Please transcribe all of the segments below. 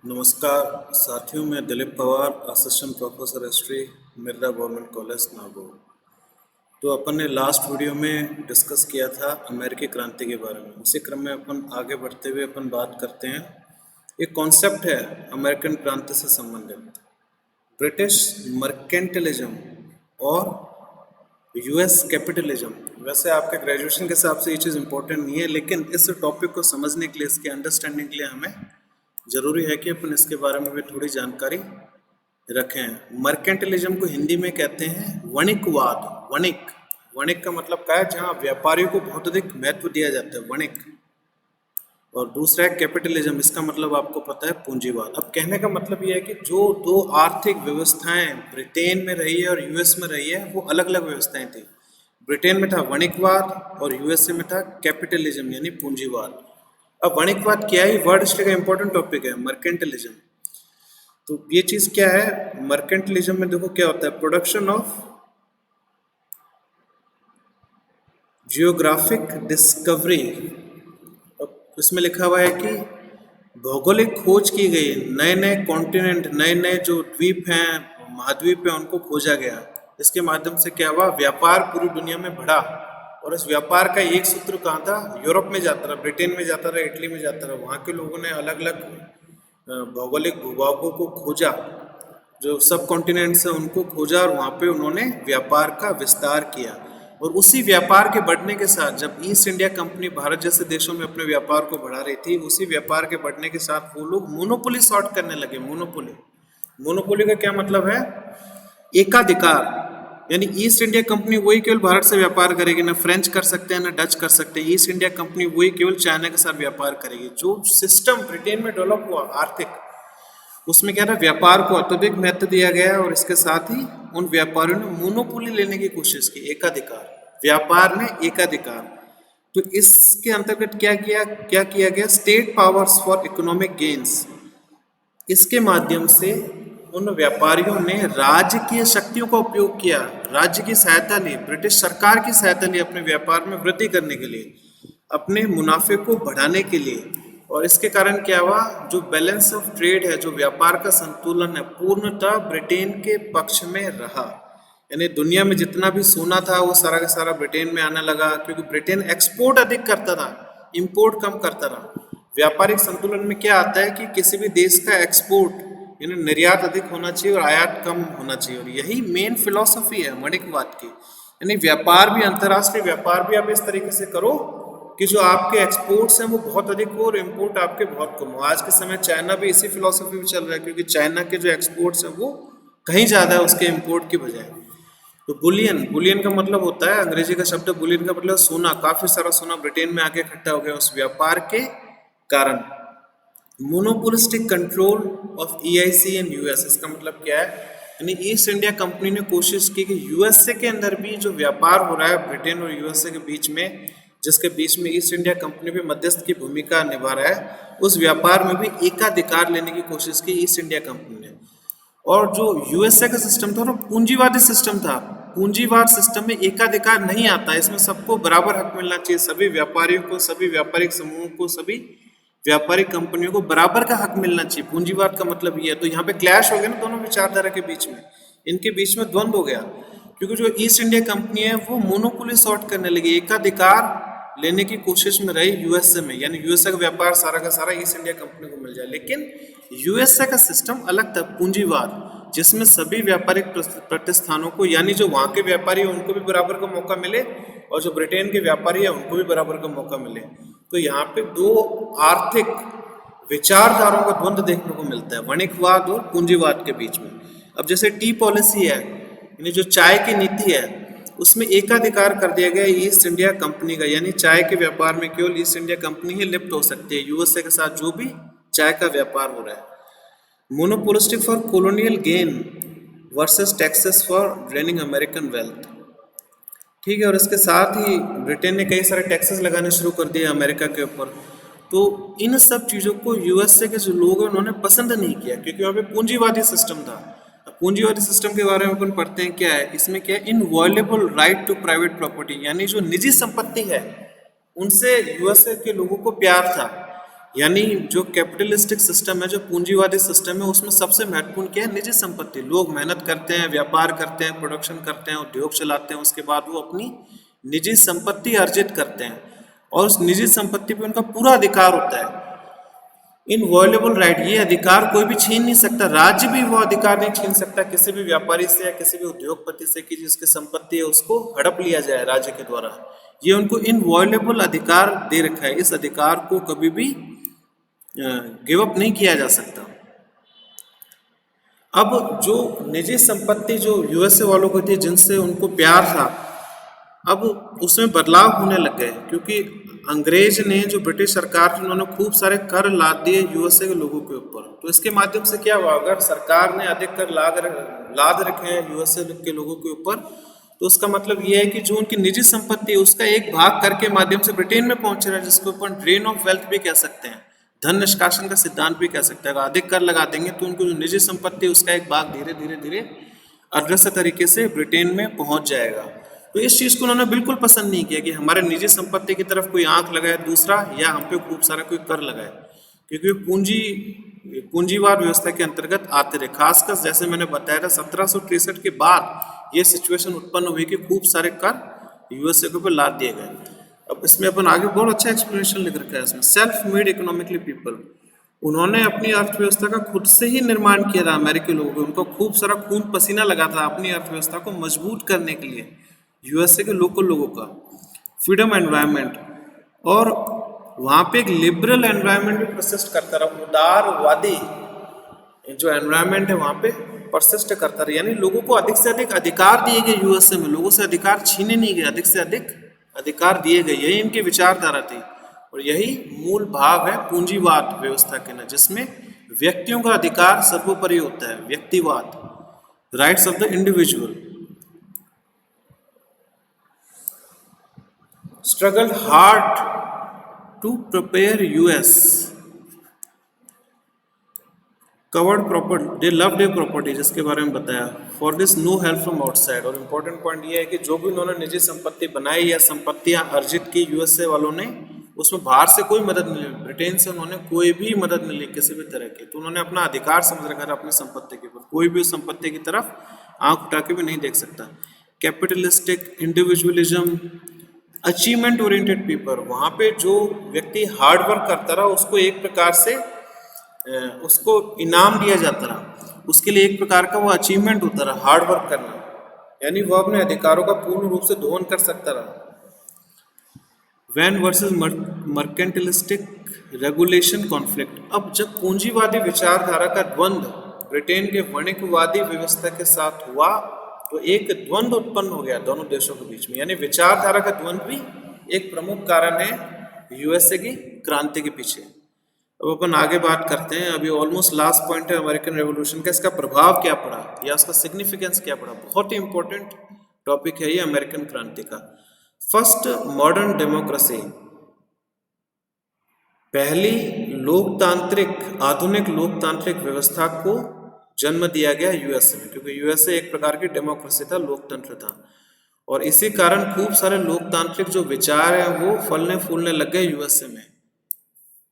नमस्कार साथियों, मैं Dilip Pawar, assistant professor history, Mirza government college Nagaur. तो अपन ने लास्ट वीडियो में डिस्कस किया था अमेरिकी क्रांति के बारे में। उसी क्रम में अपन आगे बढ़ते हुए अपन बात करते हैं। एक कॉन्सेप्ट है अमेरिकन क्रांति से संबंधित, ब्रिटिश मर्केंटलिज्म और यूएस कैपिटलिज्म। वैसे आपके ग्रेजुएशन के हिसाब से ये चीज़ इंपॉर्टेंट नहीं है, लेकिन इस टॉपिक को समझने के लिए, इसके अंडरस्टैंडिंग के लिए हमें ज़रूरी है कि अपन इसके बारे में भी थोड़ी जानकारी रखें। मर्केंटलिज्म को हिंदी में कहते हैं वणिकवाद। वणिक वणिक का मतलब क्या है? जहाँ व्यापारियों को बहुत अधिक महत्व दिया जाता है, वणिक। और दूसरा है कैपिटलिज्म, इसका मतलब आपको पता है पूंजीवाद। अब कहने का मतलब यह है कि जो दो आर्थिक व्यवस्थाएं ब्रिटेन में रही है और यूएस में रही है, वो अलग अलग व्यवस्थाएं थी। ब्रिटेन में था वणिकवाद और यूएसए में था कैपिटलिज्म यानी पूंजीवाद। अब वणिकवाद क्या है? वर्ड हिस्ट्री का इंपॉर्टेंट टॉपिक है मर्केंटलिज्म। तो ये चीज क्या है? मर्केंटलिज्म में देखो क्या होता है, प्रोडक्शन ऑफ जियोग्राफिक डिस्कवरी। अब इसमें लिखा हुआ है कि भौगोलिक खोज की गई, नए नए कॉन्टिनेंट, नए नए जो द्वीप हैं, महाद्वीप हैं, उनको खोजा गया। इसके माध्यम से क्या हुआ? व्यापार पूरी दुनिया में बढ़ा। और इस व्यापार का एक सूत्र कहाँ था? यूरोप में जाता रहा, ब्रिटेन में जाता रहा, इटली में जाता रहा। वहाँ के लोगों ने अलग अलग भौगोलिक भूभागों को खोजा, जो सब कॉन्टिनेंट्स हैं उनको खोजा, और वहाँ पे उन्होंने व्यापार का विस्तार किया। और उसी व्यापार के बढ़ने के साथ, जब ईस्ट इंडिया कंपनी भारत जैसे देशों में अपने व्यापार को बढ़ा रही थी, उसी व्यापार के बढ़ने के साथ वो लोग मोनोपोली सॉर्ट करने लगे। मोनोपोली मोनोपोली का क्या मतलब है? एकाधिकार। यानी ईस्ट इंडिया कंपनी वही केवल भारत से व्यापार करेगी, ना फ्रेंच कर सकते हैं ना डच कर सकते हैं। ईस्ट इंडिया कंपनी वही केवल चाइना के साथ व्यापार करेगी। जो सिस्टम ब्रिटेन में डेवलप हुआ आर्थिक, उसमें क्या था? व्यापार को अत्यधिक महत्व दिया गया, और इसके साथ ही उन व्यापारियों ने मोनोपोली लेने की कोशिश की, एकाधिकार। व्यापार में एकाधिकार। तो इसके अंतर्गत क्या किया गया? State powers for economic gains. इसके माध्यम से उन व्यापारियों ने राज्य की शक्तियों का उपयोग किया, राज्य की सहायता ली, ब्रिटिश सरकार की सहायता ली अपने व्यापार में वृद्धि करने के लिए, अपने मुनाफे को बढ़ाने के लिए। और इसके कारण क्या हुआ? जो बैलेंस ऑफ ट्रेड है, जो व्यापार का संतुलन है, पूर्णतः ब्रिटेन के पक्ष में रहा। यानी दुनिया में जितना भी सोना था वो सारा का सारा ब्रिटेन में आने लगा, क्योंकि ब्रिटेन एक्सपोर्ट अधिक करता था, इंपोर्ट कम करता रहा। व्यापारिक संतुलन में क्या आता है कि किसी भी देश का एक्सपोर्ट यानी निर्यात अधिक होना चाहिए और आयात कम होना चाहिए। और यही मेन फिलॉसफी है वणिकवाद की। यानी व्यापार भी, अंतर्राष्ट्रीय व्यापार भी आप इस तरीके से करो कि जो आपके एक्सपोर्ट्स हैं वो बहुत अधिक हो और इम्पोर्ट आपके बहुत कम हो। आज के समय चाइना भी इसी फिलॉसफी में चल रहा है, क्योंकि चाइना के जो एक्सपोर्ट्स हैं वो कहीं ज़्यादा है उसके इम्पोर्ट की बजाय। तो बुलियन, बुलियन का मतलब होता है, अंग्रेजी का शब्द बुलियन का मतलब सोना। काफी सारा सोना ब्रिटेन में आके इकट्ठा हो गया उस व्यापार के कारण। Monopolistic control of EIC in US, इसका मतलब क्या है? यानी ईस्ट इंडिया कंपनी ने कोशिश की कि यूएसए के अंदर भी जो व्यापार हो रहा है ब्रिटेन और यूएसए के बीच में, जिसके बीच में ईस्ट इंडिया कंपनी भी मध्यस्थ की भूमिका निभा रहा है, उस व्यापार में भी एकाधिकार लेने की कोशिश की ईस्ट इंडिया कंपनी ने। और जो यूएसए का सिस्टम था वो पूंजीवादी सिस्टम था। पूंजीवाद सिस्टम में एकाधिकार नहीं आता, इसमें सबको बराबर हक मिलना चाहिए। सभी व्यापारियों को, सभी व्यापारिक समूहों को, सभी व्यापारिक कंपनियों को बराबर का हक मिलना चाहिए। पूंजीवाद का मतलब ये है। तो यहाँ पे क्लैश हो गया ना दोनों विचारधारा के बीच में, इनके बीच में द्वंद्व हो गया, क्योंकि जो ईस्ट इंडिया कंपनी है वो मोनोपोली सॉर्ट करने लगी, एकाधिकार लेने की कोशिश में रही यूएसए में। यानी यूएसए का व्यापार सारा का सारा ईस्ट इंडिया कंपनी को मिल जाए। लेकिन यूएसए का सिस्टम अलग था, पूंजीवाद, जिसमें सभी व्यापारिक प्रतिष्ठानों को, यानी जो वहाँ के व्यापारी है उनको भी बराबर का मौका मिले, और जो ब्रिटेन के व्यापारी है उनको भी बराबर का मौका मिले। तो यहाँ पे दो आर्थिक विचारधाराओं का द्वंद्व देखने को मिलता है, वणिकवाद और पूंजीवाद के बीच में। अब जैसे टी पॉलिसी है, यानी जो चाय की नीति है, उसमें एकाधिकार कर दिया गया ईस्ट इंडिया कंपनी का। यानी चाय के व्यापार में केवल ईस्ट इंडिया कंपनी ही लिप्त हो सकती है, यूएसए के साथ जो भी चाय का व्यापार हो रहा है। Monopolistic for colonial gain versus taxes for draining American wealth. ठीक है। और इसके साथ ही ब्रिटेन ने कई सारे टैक्सेस लगाने शुरू कर दिए अमेरिका के ऊपर। तो इन सब चीज़ों को यूएसए के जो लोग हैं उन्होंने पसंद नहीं किया, क्योंकि वहाँ पे पूंजीवादी सिस्टम था। अब पूंजीवादी सिस्टम के बारे में अपन पढ़ते हैं, क्या है इसमें? क्या है? इनवॉल्युबल राइट टू प्राइवेट प्रॉपर्टी, यानी जो निजी संपत्ति है उनसे यूएसए के लोगों को प्यार था। यानी जो कैपिटलिस्टिक सिस्टम है, जो पूंजीवादी सिस्टम है, उसमें सबसे महत्वपूर्ण क्या है? निजी संपत्ति। लोग मेहनत करते हैं, व्यापार करते हैं, प्रोडक्शन करते हैं, उद्योग चलाते हैं, उसके बाद वो अपनी निजी संपत्ति अर्जित करते हैं और उस निजी संपत्ति पे उनका पूरा अधिकार होता है। इनवॉल्युबल राइट, ये अधिकार कोई भी छीन नहीं सकता, राज्य भी वो अधिकार नहीं छीन सकता किसी भी व्यापारी से या किसी भी उद्योगपति से कि जिसकी संपत्ति है उसको हड़प लिया जाए राज्य के द्वारा। ये उनको इनवॉल्युबल अधिकार दे रखा है, इस अधिकार को कभी भी गिव अप नहीं किया जा सकता। अब जो निजी संपत्ति जो यूएसए वालों को थी, जिनसे उनको प्यार था, अब उसमें बदलाव होने लग गए क्योंकि अंग्रेज ने, जो ब्रिटिश सरकार थी, उन्होंने खूब सारे कर लाद दिए यूएसए के लोगों के ऊपर। तो इसके माध्यम से क्या हुआ? अगर सरकार ने अधिक कर लाद रखे हैं यूएसए के लोगों के ऊपर, तो उसका मतलब ये है कि जो उनकी निजी संपत्ति है उसका एक भाग कर के माध्यम से ब्रिटेन में पहुंच रहा है, जिसको अपन ड्रेन ऑफ वेल्थ भी कह सकते हैं, धन निष्कासन का सिद्धांत भी कह सकते हैं। अगर अधिक कर लगा देंगे तो उनको जो निजी संपत्ति है उसका एक भाग धीरे धीरे धीरे अदृश्य तरीके से ब्रिटेन में पहुंच जाएगा। तो इस चीज़ को उन्होंने बिल्कुल पसंद नहीं किया कि हमारे निजी संपत्ति की तरफ कोई आंख लगाए दूसरा, या हम पे खूब सारा कोई कर लगाए, क्योंकि पूंजीवाद व्यवस्था के अंतर्गत आते रहे। खासकर जैसे मैंने बताया था 1763 के बाद ये सिचुएशन उत्पन्न हुई कि खूब सारे कर यूएसए के ऊपर लाद दिए गए। अब इसमें अपन आगे बहुत अच्छा एक्सप्लेनेशन लिख रखा है इसमें। सेल्फ मेड इकोनॉमिकली पीपल, उन्होंने अपनी अर्थव्यवस्था का खुद से ही निर्माण किया था। अमेरिकी लोगों को, उनको खूब सारा खून पसीना लगा था अपनी अर्थव्यवस्था को मजबूत करने के लिए, यूएसए के लोकल लोगों का। फ्रीडम एनवायरनमेंट, और वहाँ पे एक लिबरल एनवायरनमेंट भी परसिस्ट करता रहा, उदारवादी जो एनवायरनमेंट है वहाँ पे परसिस्ट करता रहा। यानी लोगों को अधिक से अधिक अधिकार दिए गए यूएसए में, लोगों से अधिकार छीने नहीं गए, अधिक से अधिक अधिकार दिए गए। यही इनकी विचारधारा थी और यही मूल भाव है पूंजीवाद व्यवस्था के ना, जिसमें व्यक्तियों का अधिकार सर्वोपरि होता है, व्यक्तिवाद, rights of the individual. struggled hard to prepare US, covered property, they loved their property, जिसके बारे में बताया। For this no help from outside, और इम्पोर्टेंट पॉइंट ये है कि जो भी उन्होंने निजी संपत्ति बनाई या संपत्तियां अर्जित की यूएसए वालों ने, उसमें बाहर से कोई मदद नहीं ली, ब्रिटेन से उन्होंने कोई भी मदद नहीं ली किसी भी तरह की। तो उन्होंने अपना अधिकार समझ रखा था अपनी संपत्ति के ऊपर, कोई भी उस संपत्ति की तरफ आंख उठा के भी नहीं देख सकता। Capitalistic, individualism, achievement oriented people, वहाँ पे जो व्यक्ति हार्ड वर्क करता रहा उसको एक प्रकार से उसको इनाम दिया जाता रहा, उसके लिए एक प्रकार का वो अचीवमेंट होता रहा हार्ड वर्क करना, यानी वो अपने अधिकारों का पूर्ण रूप से दोहन कर सकता रहा। वैन वर्सेस मर्केंटलिस्टिक रेगुलेशन कॉन्फ्लिक्ट, अब जब पूंजीवादी विचारधारा का द्वंद्व ब्रिटेन के वाणिज्यवादी व्यवस्था के साथ हुआ तो एक द्वंद्व उत्पन्न हो गया दोनों देशों के बीच में, यानी विचारधारा का द्वंद्व भी एक प्रमुख कारण है यूएसए की क्रांति के पीछे। अब अपन आगे बात करते हैं, अभी ऑलमोस्ट लास्ट पॉइंट है अमेरिकन रेवोल्यूशन का, इसका प्रभाव क्या पड़ा या उसका सिग्निफिकेंस क्या पड़ा। बहुत ही इंपॉर्टेंट टॉपिक है ये अमेरिकन क्रांति का। फर्स्ट मॉडर्न डेमोक्रेसी, पहली लोकतांत्रिक, आधुनिक लोकतांत्रिक व्यवस्था को जन्म दिया गया यूएसए में, क्योंकि यूएसए एक प्रकार की डेमोक्रेसी था, लोकतंत्र था, और इसी कारण खूब सारे लोकतांत्रिक जो विचार हैं वो फलने फूलने लग गए यूएसए में।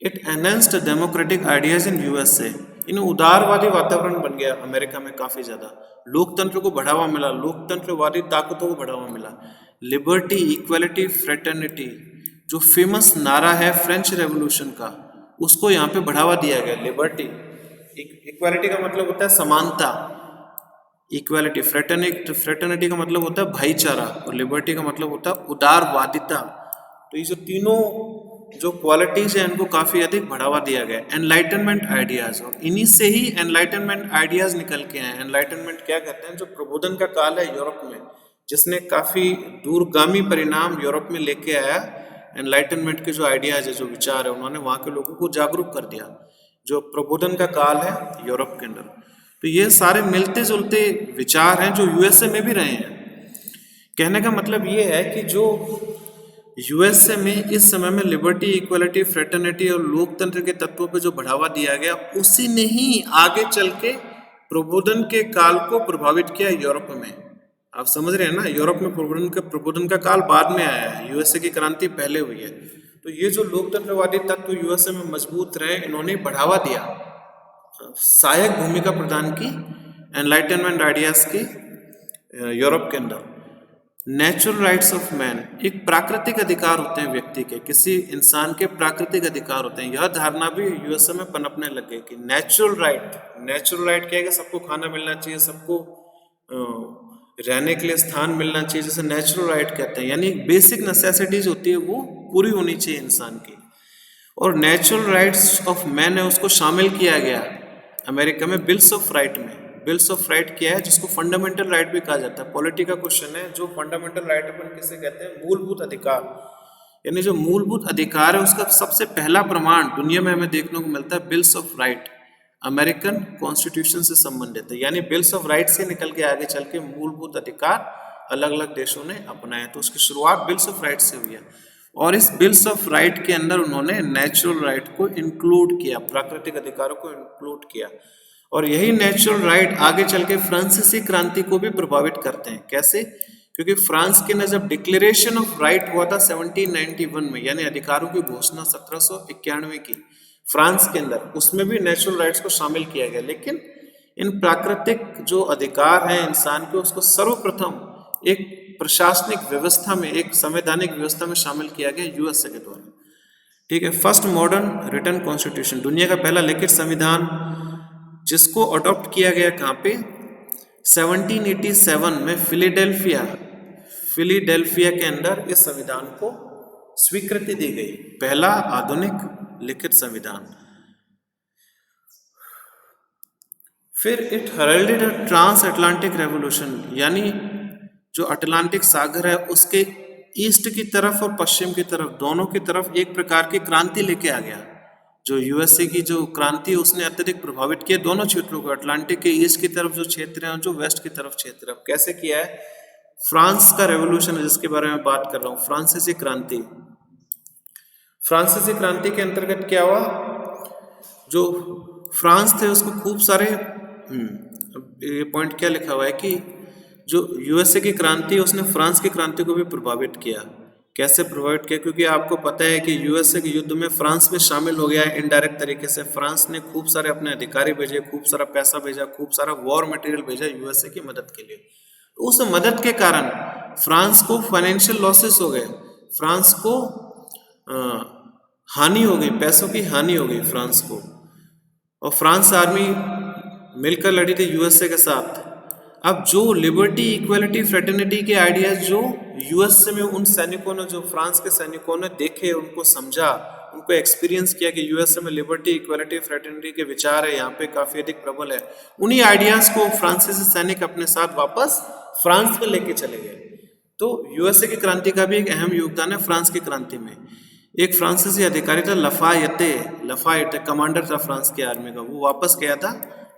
It enhanced democratic ideas in USA, in उदारवादी वातावरण बन गया अमेरिका में, काफी ज्यादा लोकतंत्र को बढ़ावा मिला, लोकतंत्रवादी ताकतों को बढ़ावा मिला। लिबर्टी, इक्वालिटी, फ्रेटर्निटी, जो फेमस नारा है फ्रेंच रेवोल्यूशन का, उसको यहाँ पे बढ़ावा दिया गया। लिबर्टी, इक्वालिटी का मतलब होता है समानता, इक्वालिटी, फ्रेटर्निटी का मतलब होता है भाईचारा, और लिबर्टी का मतलब होता है उदारवादिता। तो ये जो तीनों जो क्वालिटीज है इनको काफी अधिक बढ़ावा दिया गया। एनलाइटनमेंट आइडियाज, और इन्हीं से ही एनलाइटनमेंट आइडियाज निकल के आए। एनलाइटनमेंट क्या कहते हैं? जो प्रबोधन का काल है यूरोप में, जिसने काफी दूरगामी परिणाम यूरोप में लेके आया। एनलाइटनमेंट के जो आइडियाज है, जो विचार है, उन्होंने वहाँ के लोगों को जागरूक कर दिया, जो प्रबोधन का काल है यूरोप के अंदर। तो ये सारे मिलते जुलते विचार हैं जो यूएसए में भी रहे हैं। कहने का मतलब ये है कि जो यूएसए में इस समय में लिबर्टी, इक्वालिटी, फ्रेटर्निटी और लोकतंत्र के तत्वों पे जो बढ़ावा दिया गया, उसी ने ही आगे चल के प्रबोधन के काल को प्रभावित किया यूरोप में। आप समझ रहे हैं ना, यूरोप में प्रबोधन का काल बाद में आया है, यूएसए की क्रांति पहले हुई है। तो ये जो लोकतंत्रवादी तत्व यूएसए में मजबूत रहे, इन्होंने बढ़ावा दिया, सहायक भूमिका प्रदान की एनलाइटनमेंट आइडियाज की यूरोप के अंदर। नेचुरल राइट्स ऑफ मैन, एक प्राकृतिक अधिकार होते हैं व्यक्ति के, किसी इंसान के प्राकृतिक अधिकार होते हैं। यह धारणा भी यूएसए में पनपने लग गई कि नेचुरल राइट क्या है कि सबको खाना मिलना चाहिए, सबको रहने के लिए स्थान मिलना चाहिए, जैसे नेचुरल राइट कहते हैं, यानी बेसिक नेसेसिटीज होती है वो पूरी होनी चाहिए इंसान की। और नेचुरल राइट्स ऑफ मैन है उसको शामिल किया गया अमेरिका में बिल्स ऑफ राइट में। बिल्स ऑफ राइट क्या है, जिसको फंडामेंटल राइट भी कहा जाता है। पॉलिटी का क्वेश्चन है, जो फंडामेंटल राइट अपन किसे कहते हैं, मूलभूत अधिकार, यानी जो मूलभूत अधिकार है उसका सबसे पहला प्रमाण दुनिया में हमें देखने को मिलता है bills of right, American constitution से संबंधित है। यानी बिल्स ऑफ राइट से निकल के आगे चल के मूलभूत अधिकार अलग अलग देशों ने अपनाए, तो उसकी शुरुआत बिल्स ऑफ राइट से हुई है। और इस बिल्स ऑफ राइट के अंदर उन्होंने नेचुरल राइट को इंक्लूड किया, प्राकृतिक अधिकारों को इंक्लूड किया। और यही नेचुरल राइट आगे चल के फ्रांसीसी क्रांति को भी प्रभावित करते हैं। कैसे? क्योंकि फ्रांस के अंदर जब डिक्लेरेशन ऑफ राइट हुआ था 1791 में, यानी अधिकारों की घोषणा 1791 की फ्रांस के अंदर, उसमें भी नेचुरल राइट्स को शामिल किया गया। लेकिन इन प्राकृतिक जो अधिकार हैं इंसान के, उसको सर्वप्रथम एक प्रशासनिक व्यवस्था में, एक संवैधानिक व्यवस्था में शामिल किया गया यूएसए के द्वारा। ठीक है, फर्स्ट मॉडर्न रिटन कॉन्स्टिट्यूशन, दुनिया का पहला लिखित संविधान, जिसको अडॉप्ट किया गया कहाँ पे, 1787 में फिलीडेल्फिया के अंदर इस संविधान को स्वीकृति दी गई, पहला आधुनिक लिखित संविधान। फिर it heralded a transatlantic revolution, यानी जो अटलांटिक सागर है उसके ईस्ट की तरफ और पश्चिम की तरफ, दोनों की तरफ एक प्रकार की क्रांति लेके आ गया। जो यूएसए की जो क्रांति उसने अत्यधिक प्रभावित किया दोनों क्षेत्रों को, अटलांटिक के ईस्ट की तरफ जो क्षेत्र है और जो वेस्ट की तरफ क्षेत्र है। कैसे किया है? फ्रांस का रेवोल्यूशन है जिसके बारे में बात कर रहा हूँ, फ्रांसीसी क्रांति। फ्रांसीसी क्रांति के अंतर्गत क्या हुआ, जो फ्रांस थे उसको खूब सारे ये पॉइंट क्या लिखा हुआ है कि जो यूएसए की क्रांति उसने फ्रांस की क्रांति को भी प्रभावित किया। कैसे प्रभावित किया? क्योंकि आपको पता है कि यूएसए के युद्ध में फ्रांस में शामिल हो गया है इनडायरेक्ट तरीके से। फ्रांस ने खूब सारे अपने अधिकारी भेजे, खूब सारा पैसा भेजा, खूब सारा वॉर मटेरियल भेजा यूएसए की मदद के लिए। उस मदद के कारण फ्रांस को फाइनेंशियल लॉसेस हो गए, फ्रांस को हानि हो गई, पैसों की हानि हो गई फ्रांस को। और फ्रांस आर्मी मिलकर लड़ी थी यूएसए के साथ। अब जो लिबर्टी, इक्वलिटी, फ्रेटर्निटी के आइडियाज जो यूएसए में उन सैनिकों ने, जो फ्रांस के सैनिकों ने देखे, उनको समझा, उनको एक्सपीरियंस किया कि यूएसए में लिबर्टी, इक्वलिटी, फ्रेटर्निटी के विचार है, यहाँ पे काफी अधिक प्रबल है, उन्हीं आइडियाज को फ्रांसीसी सैनिक अपने साथ वापस फ्रांस में लेके चले गए। तो यूएसए की क्रांति का भी एक अहम योगदान है फ्रांस की क्रांति में। एक फ्रांसीसी अधिकारी था लफायते कमांडर था फ्रांस की आर्मी का, वो वापस गया था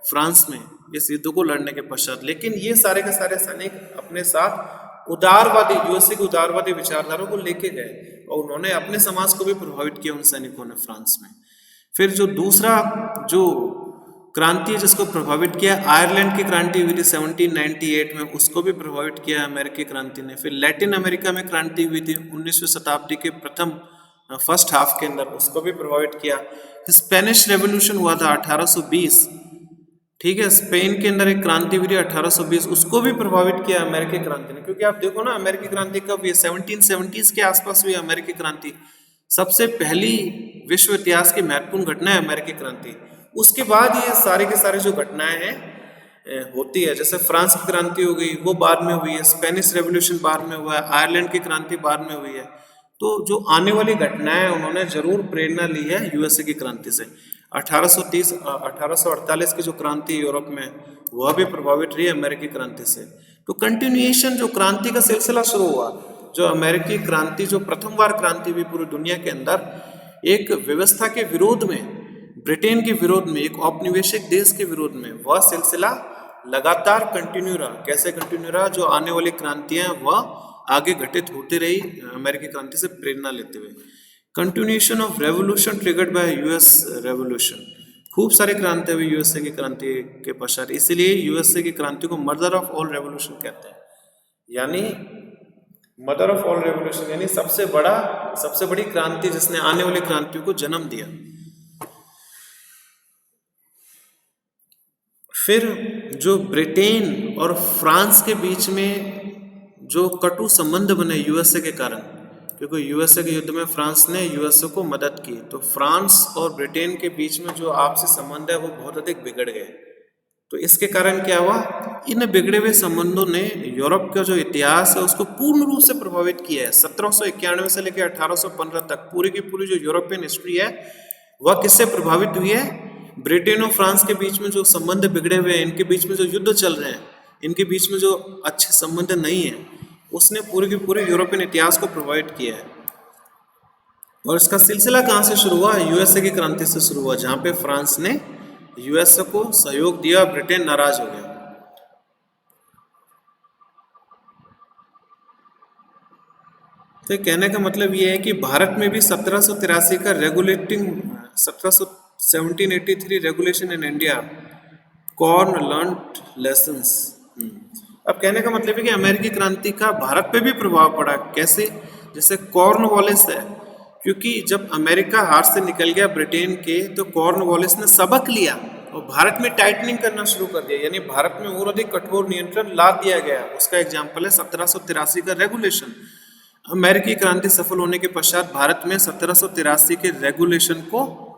फ्रांस में इस युद्ध को लड़ने के पश्चात। लेकिन ये सारे के सारे सैनिक अपने साथ उदारवादी, यूएसए की उदारवादी विचारधारा को लेके गए और उन्होंने अपने समाज को भी प्रभावित किया उन सैनिकों ने फ्रांस में। फिर जो दूसरा जो क्रांति है जिसको प्रभावित किया, आयरलैंड की क्रांति हुई थी 1798 में, उसको भी प्रभावित किया अमेरिकी क्रांति ने। फिर लैटिन अमेरिका में क्रांति हुई थी 19वीं शताब्दी के प्रथम फर्स्ट हाफ के अंदर, उसको भी प्रभावित किया। स्पेनिश रेवोल्यूशन हुआ था 1820, ठीक है, स्पेन के अंदर एक क्रांति हुई थी 1820, उसको भी प्रभावित किया अमेरिकी क्रांति ने। क्योंकि आप देखो ना, अमेरिकी क्रांति कब हुई, 1770s के आसपास हुई अमेरिकी क्रांति। सबसे पहली विश्व इतिहास की महत्वपूर्ण घटना है अमेरिकी क्रांति। उसके बाद ये सारे के सारे जो घटनाएं हैं होती है, जैसे फ्रांस की क्रांति हो गई, वो बाद में हुई है, स्पेनिश रेवोल्यूशन बाद में हुआ है, आयरलैंड की क्रांति बाद में हुई है। तो जो आने वाली घटनाएं उन्होंने जरूर प्रेरणा ली है यूएसए की क्रांति से। 1848 की जो क्रांति यूरोप में, वह भी प्रभावित रही है अमेरिकी क्रांति से। तो कंटिन्यूएशन, जो क्रांति का सिलसिला शुरू हुआ, जो अमेरिकी क्रांति, जो प्रथम बार क्रांति हुई पूरी दुनिया के अंदर, एक व्यवस्था के विरोध में, ब्रिटेन के विरोध में, एक औपनिवेशिक देश के विरोध में, वह सिलसिला लगातार कंटिन्यू रहा। कैसे कंटिन्यू रहा? जो आने वाली क्रांतियां वह आगे घटित होती रही अमेरिकी क्रांति से प्रेरणा लेते हुए। Continuation of revolution triggered by US revolution, खूब सारी क्रांति हुई यूएसए की क्रांति के पश्चात, इसलिए यूएसए की क्रांति को मदर ऑफ ऑल रेवोल्यूशन कहते हैं। यानी मदर ऑफ ऑल रेवोल्यूशन यानी सबसे बड़ी क्रांति जिसने आने वाली क्रांतियों को जन्म दिया। फिर जो ब्रिटेन और फ्रांस के बीच में जो कटु संबंध बने यूएसए के कारण, क्योंकि यूएसए के युद्ध में फ्रांस ने यूएसए को मदद की, तो फ्रांस और ब्रिटेन के बीच में जो आपसी संबंध है वो बहुत अधिक बिगड़ गए। तो इसके कारण क्या हुआ, इन बिगड़े हुए संबंधों ने यूरोप का जो इतिहास है उसको पूर्ण रूप से प्रभावित किया है। 1791 से लेकर 1815 तक पूरी की पूरी जो यूरोपियन हिस्ट्री है वह किससे प्रभावित हुई है, ब्रिटेन और फ्रांस के बीच में जो संबंध बिगड़े हुए हैं, इनके बीच में जो युद्ध चल रहे हैं, इनके बीच में जो अच्छे संबंध नहीं है, उसने पूरे के पूरे यूरोपियन इतिहास को प्रभावित किया है। और इसका सिलसिला कहाँ से शुरू हुआ, यूएसए की क्रांति से शुरू हुआ, जहाँ पे फ्रांस ने यूएसए को सहयोग दिया, ब्रिटेन नाराज हो गया। तो कहने का मतलब ये है कि भारत में भी 1783 का regulating 1783 regulation in India corn learned lessons. अब कहने का मतलब है कि अमेरिकी क्रांति का भारत पे भी प्रभाव पड़ा। कैसे, जैसे कॉर्नवालिस है, क्योंकि जब अमेरिका हाथ से निकल गया ब्रिटेन के, तो कॉर्नवालिस ने सबक लिया और भारत में टाइटनिंग करना शुरू कर दिया, यानी भारत में और अधिक कठोर नियंत्रण ला दिया गया। उसका एग्जाम्पल है 1783 का रेगुलेशन। अमेरिकी क्रांति सफल होने के पश्चात भारत में 1783 के रेगुलेशन को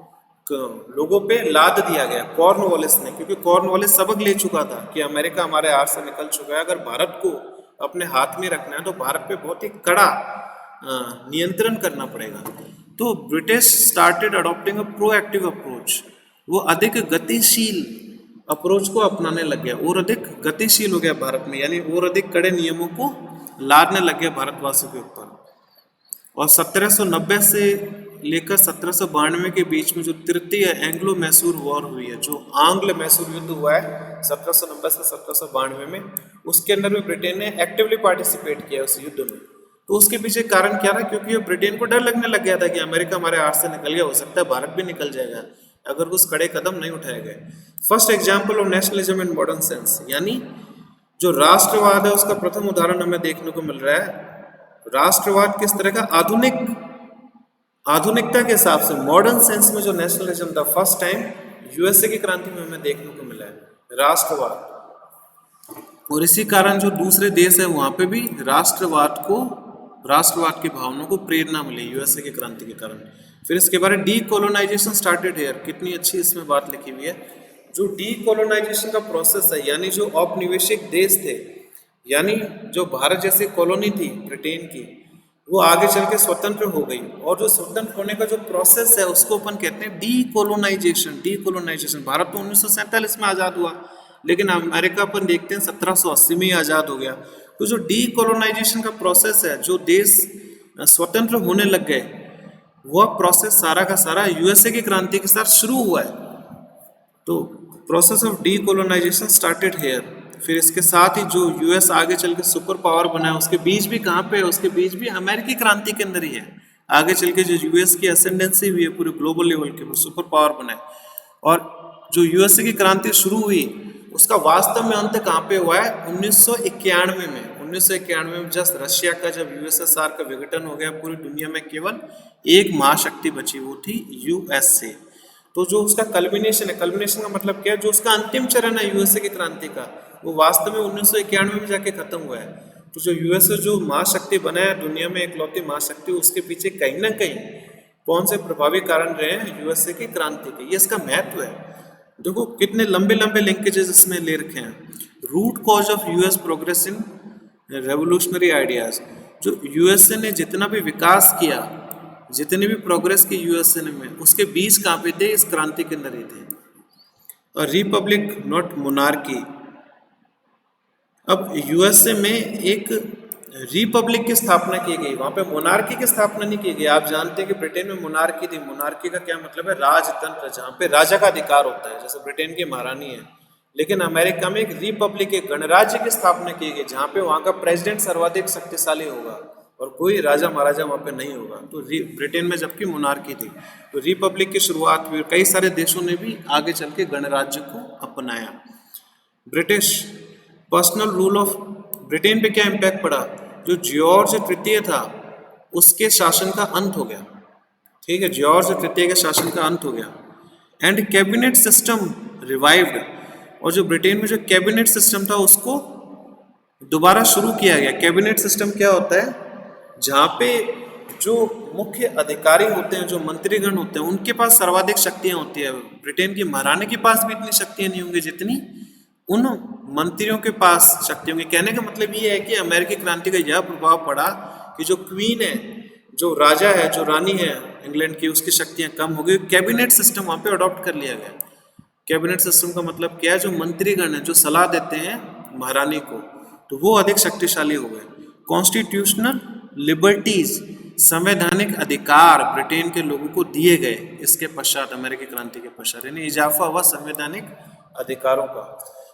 लोगों पे लाद दिया गया कॉर्नवालिस ने, क्योंकि कॉर्नवालिस सबक ले चुका था कि अमेरिका हमारे हाथ से निकल चुका है, अगर भारत को अपने हाथ में रखना है तो भारत पे बहुत ही कड़ा नियंत्रण करना पड़ेगा। तो British started adopting a proactive approach, वो अधिक गतिशील अप्रोच को अपनाने लग गया, और अधिक गतिशील हो गया भारत में, यानी और अधिक कड़े नियमों को लादने लग गया भारतवासियों के ऊपर। और 1790 से लेकर 1792 के बीच में जो तृतीय एंग्लो मैसूर वॉर हुई है, जो आंग्ल मैसूर युद्ध हुआ है 1790 से 1792 में, उसके अंदर भी ब्रिटेन ने एक्टिवली पार्टिसिपेट किया उस युद्ध में। तो उसके पीछे कारण क्या था, क्योंकि ब्रिटेन को डर लगने लग गया था कि अमेरिका हमारे हाथ से निकल गया, हो सकता है भारत भी निकल जाएगा अगर कुछ कड़े कदम नहीं उठाए गए। First example of nationalism in modern sense, यानी जो राष्ट्रवाद है उसका प्रथम उदाहरण हमें देखने को मिल रहा है। राष्ट्रवाद किस तरह का, आधुनिकता के हिसाब से मॉडर्न सेंस में जो नेशनलिज्म था, फर्स्ट टाइम यूएसए की क्रांति में हमें देखने को मिला है राष्ट्रवाद। और इसी कारण जो दूसरे देश है वहां पे भी राष्ट्रवाद की भावनाओं को प्रेरणा मिली यूएसए की क्रांति के कारण। फिर इसके बारे डी कोलोनाइजेशन स्टार्टेड हेयर, कितनी अच्छी इसमें बात लिखी हुई है। जो डी कोलोनाइजेशन का प्रोसेस है, यानी जो औपनिवेशिक देश थे, यानी जो भारत जैसी कॉलोनी थी ब्रिटेन की, वो आगे चल के स्वतंत्र हो गई, और जो स्वतंत्र होने का जो प्रोसेस है उसको अपन कहते हैं डी कोलोनाइजेशन। भारत तो 1947 में आज़ाद हुआ, लेकिन अमेरिका अपन देखते हैं 1780 में ही आज़ाद हो गया। तो जो डी कोलोनाइजेशन का प्रोसेस है, जो देश स्वतंत्र होने लग गए, वह प्रोसेस सारा का सारा यूएसए की क्रांति के साथ शुरू हुआ है। तो process of decolonization started here. फिर इसके साथ ही जो यूएस आगे चल के सुपर पावर बना है, उसके बीच भी कहाँ पे है, उसके बीच भी अमेरिकी क्रांति के अंदर ही है। आगे चल के जो यूएस की असेंडेंसी हुई है पूरे ग्लोबल लेवल के, वो सुपर पावर बना है। और जो यूएसए की क्रांति शुरू हुई, उसका वास्तव में अंत कहाँ पे हुआ है, 1991 में। 1991 में जस्ट रशिया का जब यूएसएसआर का विघटन हो गया, पूरी दुनिया में केवल एक महाशक्ति बची, वो थी यूएसए। तो जो उसका कल्मिनेशन है, कल्मिनेशन का मतलब क्या है, जो उसका अंतिम चरण है यूएसए की क्रांति का, वो वास्तव में 1991 में जाके खत्म हुआ है। तो जो यूएसए जो महाशक्ति बना है दुनिया में इकलौती महाशक्ति, उसके पीछे कहीं ना कहीं कौन से प्रभावी कारण रहे हैं, यूएसए की क्रांति के। ये इसका महत्व है। देखो कितने लंबे लंबे लिंकेजेस इसमें ले रखे हैं। Root cause of US progress in revolutionary ideas, जो यूएसए ने जितना भी विकास किया, जितनी भी प्रोग्रेस की यूएसए में, उसके बीच कहाँ पे थे, इस क्रांति के अंदर ही थे। और रिपब्लिक नॉट मोनार्की। अब यूएसए में एक रिपब्लिक की स्थापना की गई, वहां पे मोनार्की की स्थापना नहीं की गई। आप जानते हैं कि ब्रिटेन में मोनार्की थी। मोनार्की का क्या मतलब है, राजतंत्र, जहाँ पे राजा का अधिकार होता है, जैसे ब्रिटेन की महारानी है। लेकिन अमेरिका में एक रिपब्लिक, एक गणराज्य की स्थापना की गई, जहाँ पे वहाँ का प्रेसिडेंट सर्वाधिक शक्तिशाली होगा और कोई राजा महाराजा वहाँ पे नहीं होगा। तो ब्रिटेन में जबकि मोनार्की थी, तो रिपब्लिक की शुरुआत हुई। कई सारे देशों ने भी आगे चल के गणराज्य को अपनाया। British personal rule of, Britain पे क्या इम्पैक्ट पड़ा, जो जॉर्ज तृतीय था उसके शासन का अंत हो गया। ठीक है, जॉर्ज तृतीय के शासन का अंत हो गया। एंड कैबिनेट सिस्टम रिवाइव्ड, और जो ब्रिटेन में जो कैबिनेट सिस्टम था उसको दोबारा शुरू किया गया। कैबिनेट सिस्टम क्या होता है, जहाँ पे जो मुख्य अधिकारी होते हैं, जो मंत्रीगण होते हैं, उनके पास सर्वाधिक शक्तियां होती है। ब्रिटेन की महारानी के पास भी इतनी शक्तियां नहीं होंगी जितनी उन मंत्रियों के पास शक्ति होंगी। कहने का मतलब ये है कि अमेरिकी क्रांति का यह प्रभाव पड़ा कि जो क्वीन है, जो राजा है, जो रानी है इंग्लैंड की, उसकी शक्तियां कम हो गई। कैबिनेट सिस्टम वहाँ पे अडॉप्ट कर लिया गया। कैबिनेट सिस्टम का मतलब क्या है, जो मंत्रीगण है जो सलाह देते हैं महारानी को, तो वो अधिक शक्तिशाली हो गए। कॉन्स्टिट्यूशनल लिबर्टीज, संवैधानिक अधिकार ब्रिटेन के लोगों को दिए गए इसके पश्चात, अमेरिकी क्रांति के पश्चात, यानी इजाफा हुआ संवैधानिक अधिकारों का।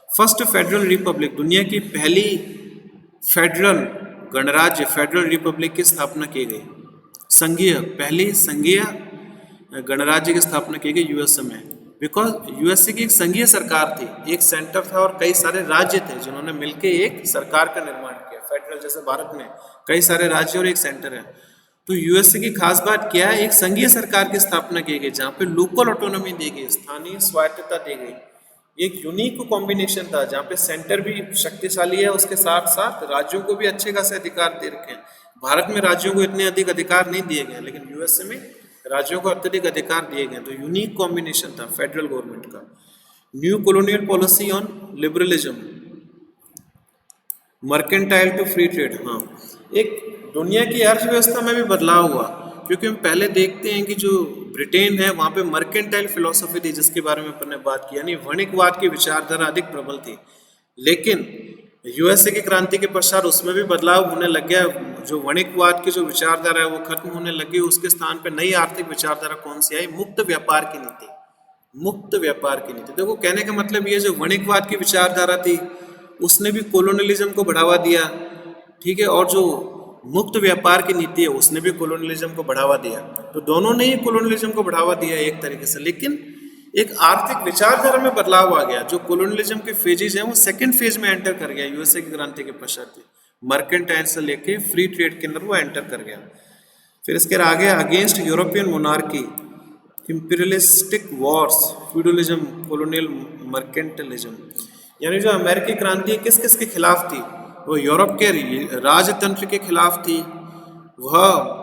फर्स्ट फेडरल रिपब्लिक, दुनिया की पहली फेडरल गणराज्य फेडरल रिपब्लिक की स्थापना की गई। संघीय, पहली संघीय गणराज्य की स्थापना की गई यूएसए में, बिकॉज यूएसए की एक संघीय सरकार थी, एक सेंटर था और कई सारे राज्य थे जिन्होंने मिलकर एक सरकार का निर्माण किया। फेडरल जैसे भारत में कई सारे राज्य और एक सेंटर है, तो यूएसए की खास बात क्या है, एक संघीय सरकार की स्थापना की गई जहाँ पे लोकल ऑटोनॉमी दी गई, स्थानीय स्वायत्तता दी गई। एक यूनिक कॉम्बिनेशन था जहाँ पे सेंटर भी शक्तिशाली है, उसके साथ साथ राज्यों को भी अच्छे खासे अधिकार दे रखे हैं। भारत में राज्यों को इतने अधिक अधिकार नहीं दिए गए, लेकिन यूएसए में राज्यों को अत्यधिक अधिकार दिए गए। तो यूनिक कॉम्बिनेशन था फेडरल गवर्नमेंट का। New colonial policy on liberalism, mercantile to free trade. हाँ, एक दुनिया की अर्थव्यवस्था में भी बदलाव हुआ, क्योंकि हम पहले देखते हैं कि जो ब्रिटेन है वहाँ पे मर्केंटाइल फिलोसफी थी, जिसके बारे में अपन ने बात की, यानी वणिकवाद की विचारधारा अधिक प्रबल थी। लेकिन यूएसए की क्रांति के पश्चात उसमें भी बदलाव होने लग गया। जो वणिकवाद की जो विचारधारा है वो खत्म होने लगी, उसके स्थान पर नई आर्थिक विचारधारा कौन सी आई, मुक्त व्यापार की नीति। मुक्त व्यापार की नीति, देखो कहने का मतलब ये, जो वणिकवाद की विचारधारा थी उसने भी कॉलोनियलिज्म को बढ़ावा दिया, ठीक है, और जो मुक्त व्यापार की नीति है उसने भी कॉलोनियलिज्म को बढ़ावा दिया। तो दोनों ने ही कॉलोनियलिज्म को बढ़ावा दिया एक तरीके से, लेकिन एक आर्थिक विचारधारा में बदलाव आ गया। जो कॉलोनियलिज्म के फेजेज हैं वो सेकंड फेज में एंटर कर गया यूएसए की क्रांति के पश्चात। मर्केंटाइल से लेके फ्री ट्रेड के अंदर वो एंटर कर गया। फिर इसके आगे, against European monarchy, imperialistic Wars, feudalism, colonial mercantilism, यानी जो अमेरिकी क्रांति किस किस के खिलाफ थी, वो यूरोप के राजतंत्र के खिलाफ थी। वह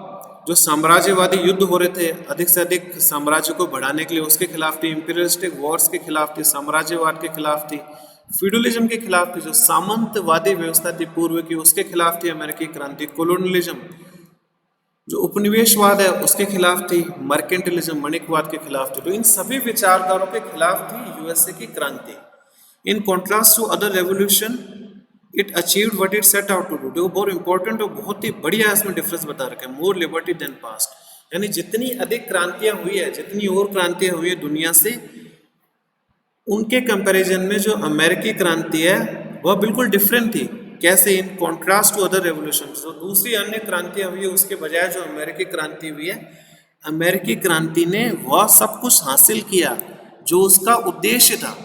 जो साम्राज्यवादी युद्ध हो रहे थे अधिक से अधिक साम्राज्य को बढ़ाने के लिए, उसके खिलाफ थी। इंपीरियलिस्टिक वॉर्स के खिलाफ थी, साम्राज्यवाद के खिलाफ थी। फ्यूडलिज्म के खिलाफ थी, जो सामंतवादी व्यवस्था थी पूर्व की, उसके खिलाफ थी अमेरिकी क्रांति। कॉलोनियलिज्म, जो उपनिवेशवाद है उसके खिलाफ थी। मर्केंटलिज्म, वणिकवाद के खिलाफ थी। तो इन सभी विचारधारों के खिलाफ थी यूएसए की क्रांति। In contrast to other revolution it achieved what it set out to do. देखो बहुत इंपॉर्टेंट और बहुत ही बढ़िया इसमें डिफरेंस बता रखा है, मोर लिबर्टी देन पास्ट। यानी जितनी अधिक क्रांतियां हुई है, जितनी और क्रांतियां हुई है दुनिया से, उनके कंपैरिजन में जो अमेरिकी क्रांति है वह बिल्कुल डिफरेंट थी। कैसे? In contrast to other revolution, जो दूसरी अन्य क्रांतियां हुई है उसके बजाय जो अमेरिकी क्रांति हुई है, अमेरिकी क्रांति ने वह सब कुछ हासिल किया जो उसका उद्देश्य था।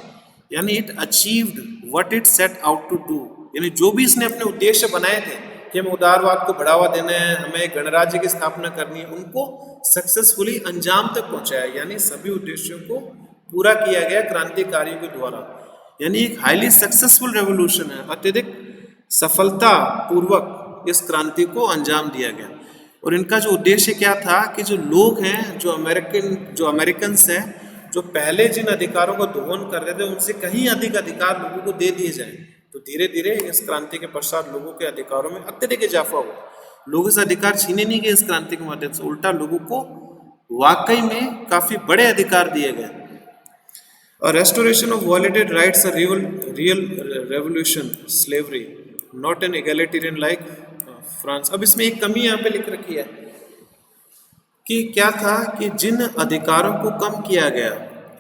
यानी it achieved what it set out to do, यानी जो भी इसने अपने उद्देश्य बनाए थे कि हमें उदारवाद को बढ़ावा देना है, हमें गणराज्य की स्थापना करनी है, उनको सक्सेसफुली अंजाम तक पहुंचाया। यानी सभी उद्देश्यों को पूरा किया गया क्रांतिकारियों के द्वारा। यानी एक हाईली सक्सेसफुल रेवोल्यूशन है, अत्यधिक सफलता पूर्वक इस क्रांति को अंजाम दिया गया। और इनका जो उद्देश्य क्या था कि जो लोग हैं, जो अमेरिकन्स हैं, जो पहले जिन अधिकारों को दोहन कर रहे थे उनसे कहीं अधिक अधिकार लोगों को दे दिए जाए। तो धीरे धीरे इस क्रांति के पश्चात लोगों के अधिकारों में अत्यधिक इजाफा हुआ। लोगों से अधिकार छीने नहीं गए इस क्रांति के माध्यम से, उल्टा लोगों को वाकई में काफी बड़े अधिकार दिए गए। और restoration of violated rights, real revolution, slavery, not an egalitarian like France. अब इसमें एक कमी यहाँ पे लिख रखी है कि क्या था कि जिन अधिकारों को कम किया गया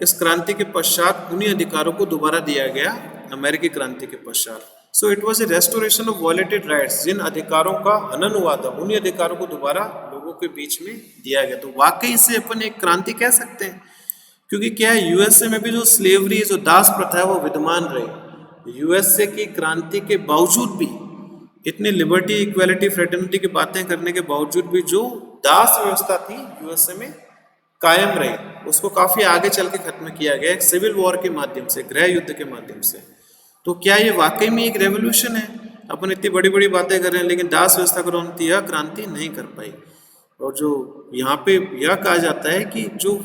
इस क्रांति के पश्चात, उन्हीं अधिकारों को दोबारा दिया गया अमेरिकी क्रांति के पश्चात। So it was a restoration of violated rights, जिन अधिकारों का हनन हुआ था उन्हीं अधिकारों को दोबारा लोगों के बीच में दिया गया। तो वाकई से अपन एक क्रांति कह सकते हैं, क्योंकि क्या है, यूएसए में भी जो स्लेवरी, जो दास प्रथा है वो विद्यमान रही। यूएसए की क्रांति के बावजूद भी इतनी लिबर्टी, इक्वालिटी, फ्रेटर्निटी की बातें करने के बावजूद भी जो दास व्यवस्था थी यूएसए में कायम रही, उसको काफी आगे चल के खत्म किया गया एक सिविल वॉर के माध्यम से, गृह युद्ध के माध्यम से। तो क्या ये वाकई में एक रेवोल्यूशन है? अपन इतनी बड़ी बड़ी बातें कर रहे हैं लेकिन दास व्यवस्था क्रांति यह क्रांति नहीं कर पाई। और जो यहाँ पे यह कहा जाता है कि जो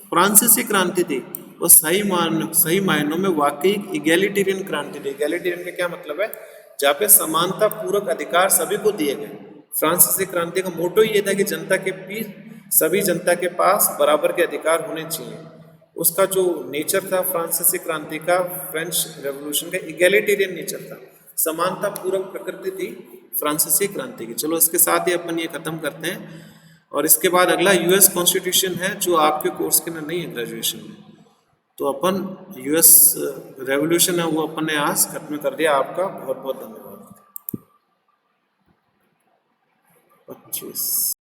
फ्रांसीसी क्रांति थी वो सही मायनों में वाकई इगैलिटेरियन क्रांति थी। इगैलिटेरियन का क्या मतलब है? जहाँ पे समानता पूर्वक अधिकार सभी को दिए गए। फ्रांसीसी क्रांति का मोटो ये था कि जनता के बीच सभी जनता के पास बराबर के अधिकार होने चाहिए। उसका जो नेचर था फ्रांसीसी क्रांति का, फ्रेंच रेवोल्यूशन का इगैलिटेरियन नेचर था, समानता पूर्वक प्रकृति थी फ्रांसीसी क्रांति की। चलो इसके साथ ही अपन ये खत्म करते हैं और इसके बाद अगला यूएस कॉन्स्टिट्यूशन है जो आपके कोर्स के अंदर नहीं है ग्रेजुएशन में। तो अपन यूएस रेवोल्यूशन है वो अपन ने आज खत्म कर दिया। आपका बहुत बहुत धन्यवाद। 25